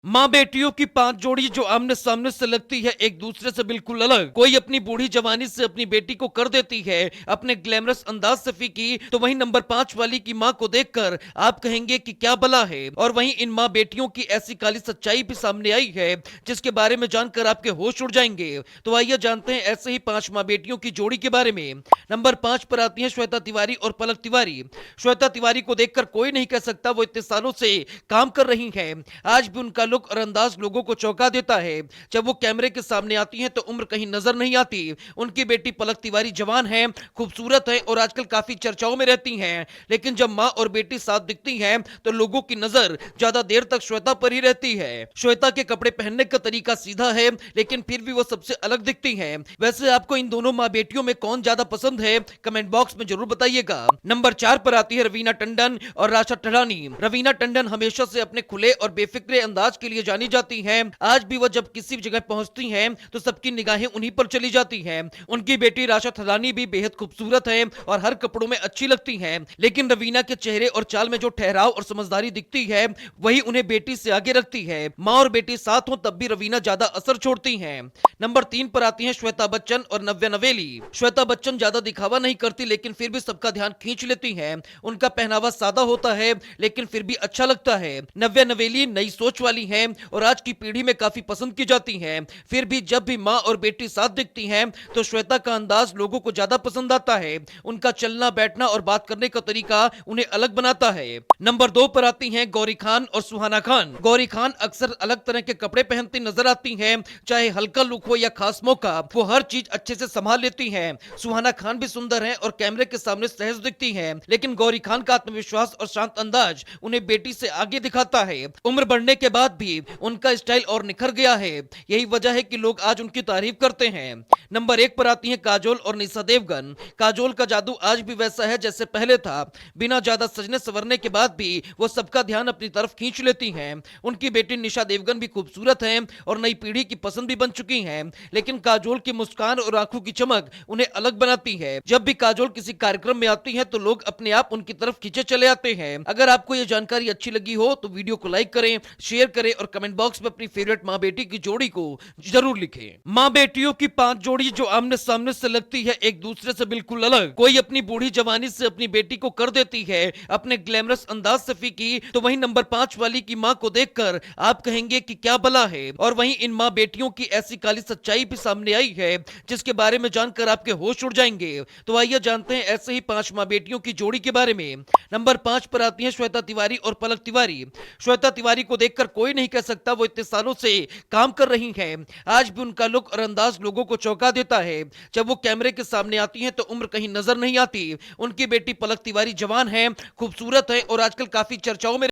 माँ बेटियों की पांच जोड़ी जो आमने सामने से लगती है एक दूसरे से बिल्कुल अलग। कोई अपनी बूढ़ी जवानी से अपनी बेटी को कर देती है अपने ग्लैमरस अंदाज से फीकी, तो वहीं नंबर 5 वाली की माँ को देखकर आप कहेंगे कि क्या भला है। और वहीं इन माँ बेटियों की ऐसी काली सच्चाई भी सामने आई है जिसके बारे में जानकर आपके होश उड़ जाएंगे। तो आइए जानते हैं ऐसे ही 5 माँ बेटियों की जोड़ी के बारे में। नंबर 5 पर आती है श्वेता तिवारी और पलक तिवारी। श्वेता तिवारी को देखकर कोई नहीं कह सकता वो इतने सालों से काम कर रही है। आज भी उनका लुक और अंदाज लोगों को चौंका देता है। जब वो कैमरे के सामने आती हैं तो उम्र कहीं नजर नहीं आती। उनकी बेटी पलक तिवारी जवान है, खूबसूरत है और आजकल काफी चर्चाओं में रहती हैं। लेकिन जब माँ और बेटी साथ दिखती हैं तो लोगों की नजर ज्यादा देर तक श्वेता पर ही रहती है। श्वेता के कपड़े पहनने का तरीका सीधा है लेकिन फिर भी वो सबसे अलग दिखती हैं। वैसे आपको इन दोनों माँ बेटियों में कौन ज्यादा पसंद है, कमेंट बॉक्स में जरूर बताइएगा। नंबर 4 पर आती है रवीना टंडन और राशा ठरानी। रवीना टंडन हमेशा से अपने खुले और बेफिक्रे अंदाज के लिए जानी जाती हैं। आज भी वह जब किसी जगह पहुंचती हैं तो सबकी निगाहें उन्हीं पर चली जाती हैं। उनकी बेटी राशा थलानी भी बेहद खूबसूरत है और हर कपड़ों में अच्छी लगती हैं। लेकिन रवीना के चेहरे और चाल में जो ठहराव और समझदारी दिखती है वही उन्हें बेटी से आगे रखती है। माँ और बेटी साथ हो तब भी रवीना ज्यादा असर छोड़ती हैं। नंबर 3 पर आती हैं श्वेता बच्चन और नव्या नवेली। श्वेता बच्चन ज्यादा दिखावा नहीं करती लेकिन फिर भी सबका ध्यान खींच लेती हैं। उनका पहनावा सादा होता है लेकिन फिर भी अच्छा लगता है। नव्या नवेली नई सोच वाली हैं और आज की पीढ़ी में काफी पसंद की जाती हैं। फिर भी जब भी माँ और बेटी साथ दिखती हैं तो श्वेता का अंदाज लोगों को ज्यादा पसंद आता है। उनका चलना बैठना और बात करने का तरीका उन्हें अलग बनाता है। नंबर 2 पर आती हैं गौरी खान और सुहाना खान। गौरी खान अक्सर अलग तरह के कपड़े पहनती नजर आती हैं, चाहे हल्का लुक हो या खास मौका, वो हर चीज अच्छे से संभाल लेती हैं। सुहाना खान भी सुंदर हैं और कैमरे के सामने सहज दिखती हैं, लेकिन गौरी खान का आत्मविश्वास और शांत अंदाज उन्हें बेटी से आगे दिखाता है। उम्र बढ़ने के बाद भी उनका स्टाइल और निखर गया है। यही वजह है कि लोग आज उनकी तारीफ करते हैं। नंबर 1 पर आती हैं काजोल और निशा देवगन। काजोल का जादू आज भी वैसा है जैसे पहले था। बिना ज्यादा सजने संवरने के बाद भी वो सबका ध्यान अपनी तरफ खींच लेती हैं। उनकी बेटी निशा देवगन भी खूबसूरत हैं और नई पीढ़ी की पसंद भी बन चुकी हैं। लेकिन काजोल की मुस्कान और आंखों की चमक उन्हें अलग बनाती है। जब भी काजोल किसी कार्यक्रम में आती हैं तो लोग अपने आप उनकी तरफ खींचे चले आते हैं। अगर आपको ये जानकारी अच्छी लगी हो तो वीडियो को लाइक करें, शेयर करें और कमेंट बॉक्स में अपनी फेवरेट माँ बेटी की जोड़ी को जरूर लिखें। माँ बेटियों की 5 जोड़ी जो आमने सामने से लगती है एक दूसरे से बिल्कुल अलग। कोई अपनी बूढ़ी जवानी से अपनी बेटी को कर देती है अपने ग्लैमरस अंदाज से फीकी, तो वहीं नंबर 5 वाली की माँ को देखकर आप कहेंगे कि क्या भला है। और वहीं इन माँ बेटियों की ऐसी काली सच्चाई भी सामने आई है जिसके बारे में जानकर आपके होश उड़ जाएंगे। तो आइए जानते हैं ऐसे ही 5 माँ बेटियों की जोड़ी के बारे में। नंबर 5 पर आती है श्वेता तिवारी और पलक तिवारी। श्वेता तिवारी को देखकर कोई नहीं कह सकता वो इतने सालों से काम कर रही हैं। आज भी उनका लुक और अंदाज लोगों को चौंका देता है। जब वो कैमरे के सामने आती हैं तो उम्र कहीं नजर नहीं आती। उनकी बेटी पलक तिवारी जवान है, खूबसूरत है और आजकल काफी चर्चाओं में